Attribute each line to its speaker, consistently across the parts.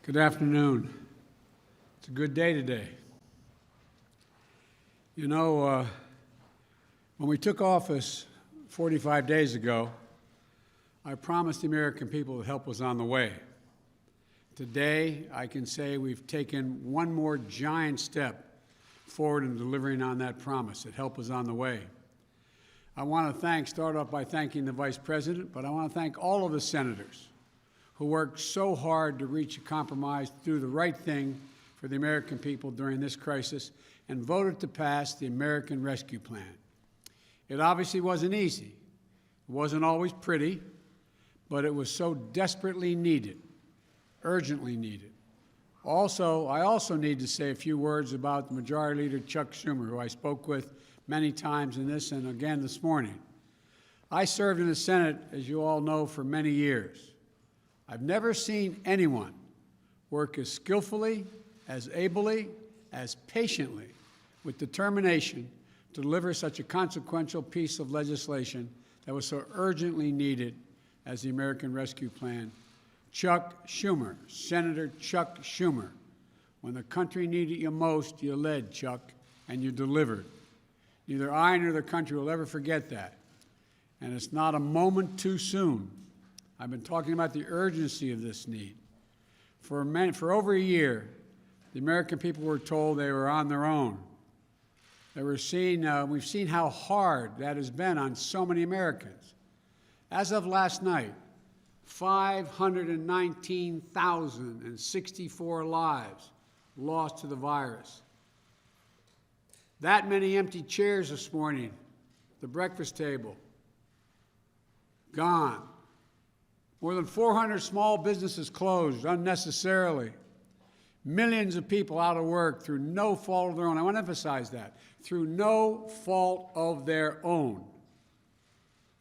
Speaker 1: Good afternoon. It's a good day today. You know, when we took office 45 days ago, I promised the American people that help was on the way. Today, I can say we've taken one more giant step forward in delivering on that promise, that help was on the way. I want to start off by thanking the Vice President, but I want to thank all of the senators who worked so hard to reach a compromise, do the right thing for the American people during this crisis, and voted to pass the American Rescue Plan. It obviously wasn't easy. It wasn't always pretty, but it was so desperately needed, urgently needed. I also need to say a few words about Majority Leader Chuck Schumer, who I spoke with many times in this and again this morning. I served in the Senate, as you all know, for many years. I've never seen anyone work as skillfully, as ably, as patiently, with determination to deliver such a consequential piece of legislation that was so urgently needed as the American Rescue Plan. Chuck Schumer, Senator Chuck Schumer. When the country needed you most, you led, Chuck, and you delivered. Neither I nor the country will ever forget that. And it's not a moment too soon. I've been talking about the urgency of this need. For over a year, the American people were told they were on their own. We've seen how hard that has been on so many Americans. As of last night, 519,064 lives lost to the virus. That many empty chairs this morning, the breakfast table, gone. More than 400 small businesses closed unnecessarily. Millions of people out of work through no fault of their own. I want to emphasize that. Through no fault of their own.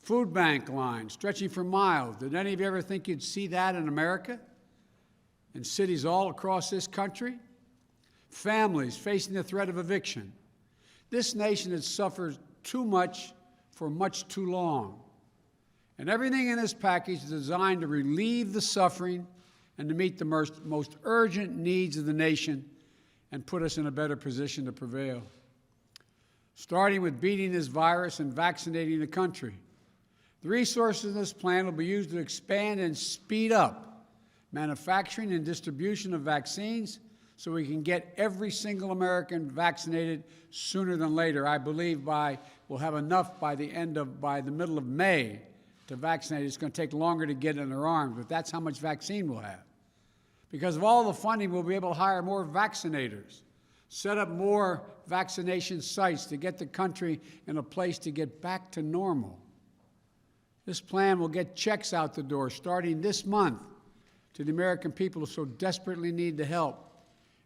Speaker 1: Food bank lines stretching for miles. Did any of you ever think you'd see that in America? In cities all across this country? Families facing the threat of eviction. This nation has suffered too much for much too long. And everything in this package is designed to relieve the suffering and to meet the most urgent needs of the nation and put us in a better position to prevail. Starting with beating this virus and vaccinating the country. The resources in this plan will be used to expand and speed up manufacturing and distribution of vaccines so we can get every single American vaccinated sooner than later. I believe we'll have enough by the middle of May to vaccinate. It's going to take longer to get in their arms, but that's how much vaccine we'll have. Because of all the funding, we'll be able to hire more vaccinators, set up more vaccination sites to get the country in a place to get back to normal. This plan will get checks out the door starting this month to the American people who so desperately need the help.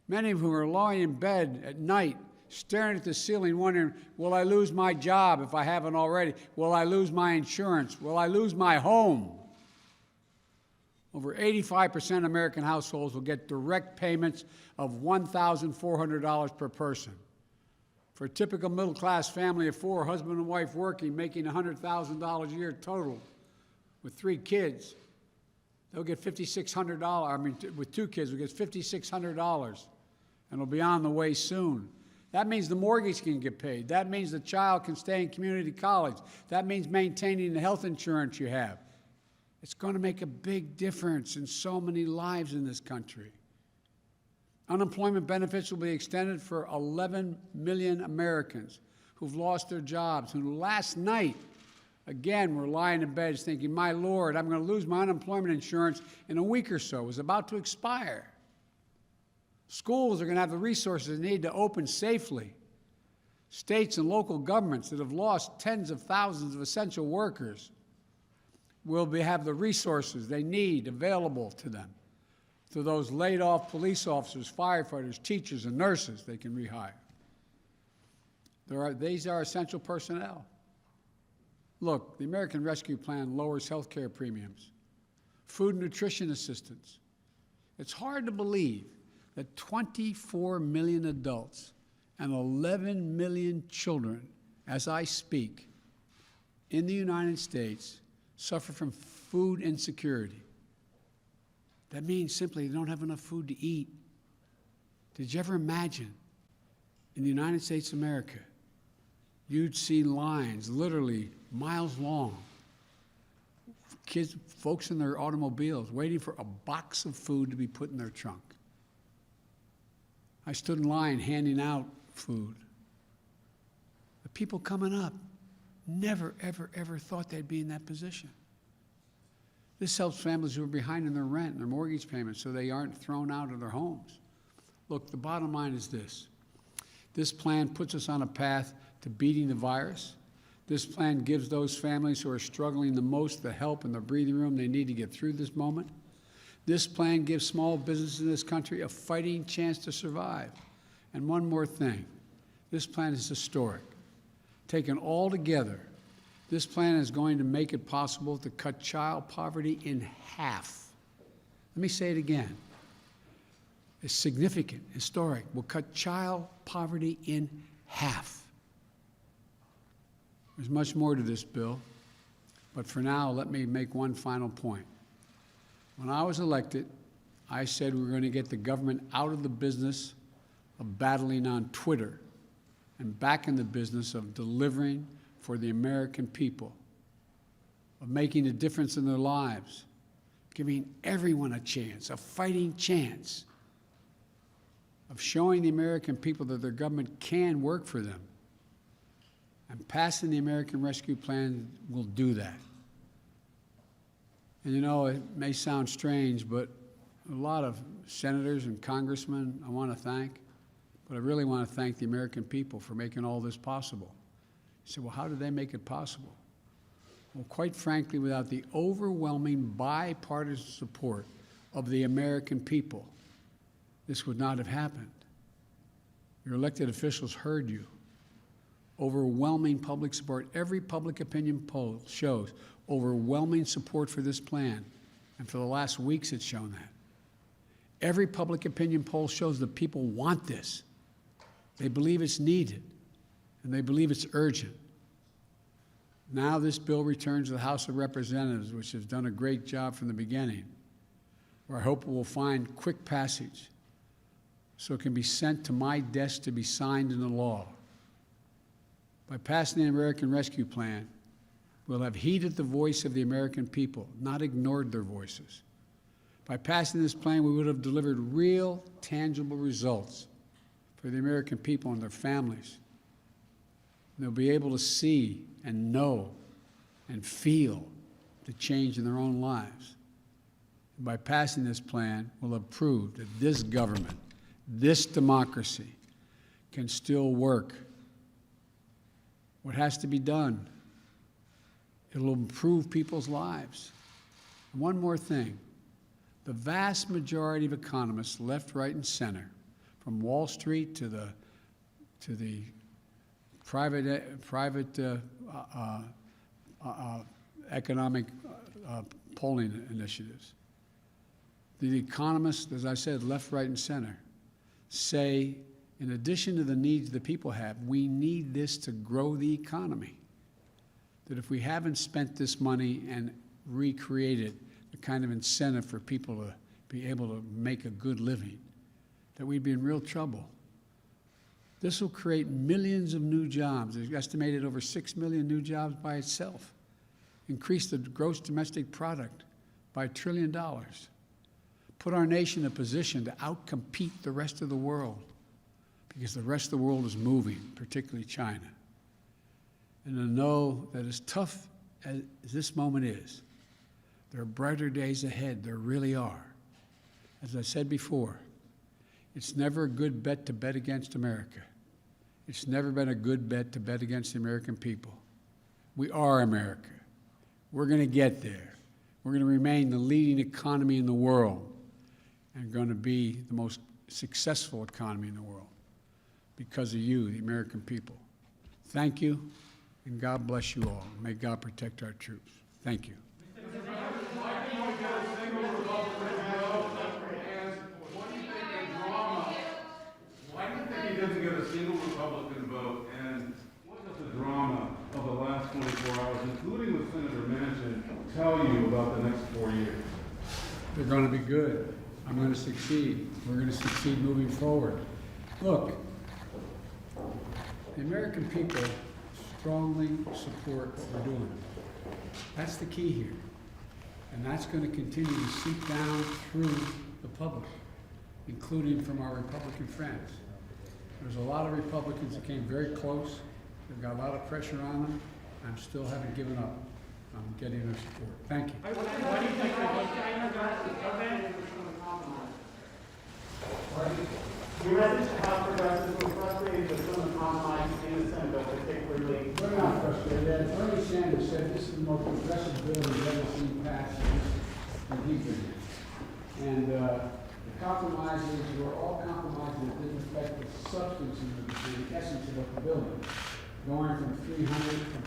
Speaker 1: Many of whom are lying in bed at night, staring at the ceiling, wondering, will I lose my job if I haven't already? Will I lose my insurance? Will I lose my home? Over 85% of American households will get direct payments of $1,400 per person. For a typical middle-class family of four, husband and wife working, making $100,000 a year total, with 3 kids, they'll get $5,600. With 2 kids, we'll get $5,600, and it'll be on the way soon. That means the mortgage can get paid. That means the child can stay in community college. That means maintaining the health insurance you have. It's going to make a big difference in so many lives in this country. Unemployment benefits will be extended for 11 million Americans who've lost their jobs, who last night, again, were lying in bed thinking, my Lord, I'm going to lose my unemployment insurance in a week or so. It was about to expire. Schools are going to have the resources they need to open safely. States and local governments that have lost tens of thousands of essential workers will have the resources they need available to them. To those laid-off police officers, firefighters, teachers, and nurses they can rehire. These are essential personnel. Look, the American Rescue Plan lowers health care premiums, food and nutrition assistance. It's hard to believe that 24 million adults and 11 million children, as I speak, in the United States suffer from food insecurity. That means simply they don't have enough food to eat. Did you ever imagine in the United States of America, you'd see lines literally miles long, folks in their automobiles waiting for a box of food to be put in their trunk? I stood in line handing out food. The people coming up never, ever, ever thought they'd be in that position. This helps families who are behind in their rent and their mortgage payments so they aren't thrown out of their homes. Look, the bottom line is this. This plan puts us on a path to beating the virus. This plan gives those families who are struggling the most the help and the breathing room they need to get through this moment. This plan gives small businesses in this country a fighting chance to survive. And one more thing, this plan is historic. Taken all together, this plan is going to make it possible to cut child poverty in half. Let me say it again. It's significant, historic. We'll cut child poverty in half. There's much more to this bill, but for now, let me make one final point. When I was elected, I said we were going to get the government out of the business of battling on Twitter and back in the business of delivering for the American people, of making a difference in their lives, giving everyone a chance, a fighting chance, of showing the American people that their government can work for them. And passing the American Rescue Plan will do that. And you know, it may sound strange, but a lot of senators and congressmen I want to thank, but I really want to thank the American people for making all this possible. You say, well, how did they make it possible? Well, quite frankly, without the overwhelming bipartisan support of the American people, this would not have happened. Your elected officials heard you. Overwhelming public support. Every public opinion poll shows overwhelming support for this plan. And for the last weeks, it's shown that. Every public opinion poll shows that people want this. They believe it's needed, and they believe it's urgent. Now this bill returns to the House of Representatives, which has done a great job from the beginning, where I hope it will find quick passage so it can be sent to my desk to be signed into law. By passing the American Rescue Plan, we'll have heeded the voice of the American people, not ignored their voices. By passing this plan, we would have delivered real, tangible results for the American people and their families. They'll be able to see and know and feel the change in their own lives. And by passing this plan, we'll have proved that this government, this democracy, can still work. What has to be done? It'll improve people's lives. And one more thing. The vast majority of economists, left, right, and center, from Wall Street to the private economic polling initiatives, the economists, as I said, left, right, and center, say, in addition to the needs the people have, we need this to grow the economy. That if we haven't spent this money and recreated the kind of incentive for people to be able to make a good living, that we'd be in real trouble. This will create millions of new jobs. There's estimated over 6 million new jobs by itself. Increase the gross domestic product by $1 trillion. Put our nation in a position to outcompete the rest of the world, because the rest of the world is moving, particularly China. And to know that as tough as this moment is, there are brighter days ahead. There really are. As I said before, it's never a good bet to bet against America. It's never been a good bet to bet against the American people. We are America. We're going to get there. We're going to remain the leading economy in the world and going to be the most successful economy in the world because of you, the American people. Thank you, and God bless you all. May God protect our troops. Thank you.
Speaker 2: Why do you think he doesn't get a single Republican vote? And what does the drama of the last 24 hours, including with Senator Manchin, tell you about the next 4 years?
Speaker 1: we're going to be good. I'm going to succeed. We're going to succeed moving forward. Look, the American people strongly support what we're doing. That's the key here. And that's going to continue to seep down through the public, including from our Republican friends. There's a lot of Republicans that came very close. They've got a lot of pressure on them. I still haven't given up on getting their support. Thank you.
Speaker 3: Why do you think you read the House progressives were frustrated with some of the compromise in the Senate bill, particularly.
Speaker 1: We're not frustrated. As Bernie Sanders said, this is the most progressive bill we've ever seen passed since he's been here. And the compromises were all compromises that didn't affect the substance and the essence of what the bill is. Going from $400 to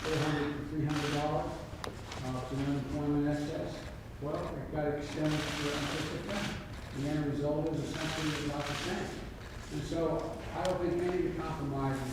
Speaker 1: $300 to unemployment excess. Well, it got extended to anticipate. The end result is essentially about the same. And so I don't think any of the compromises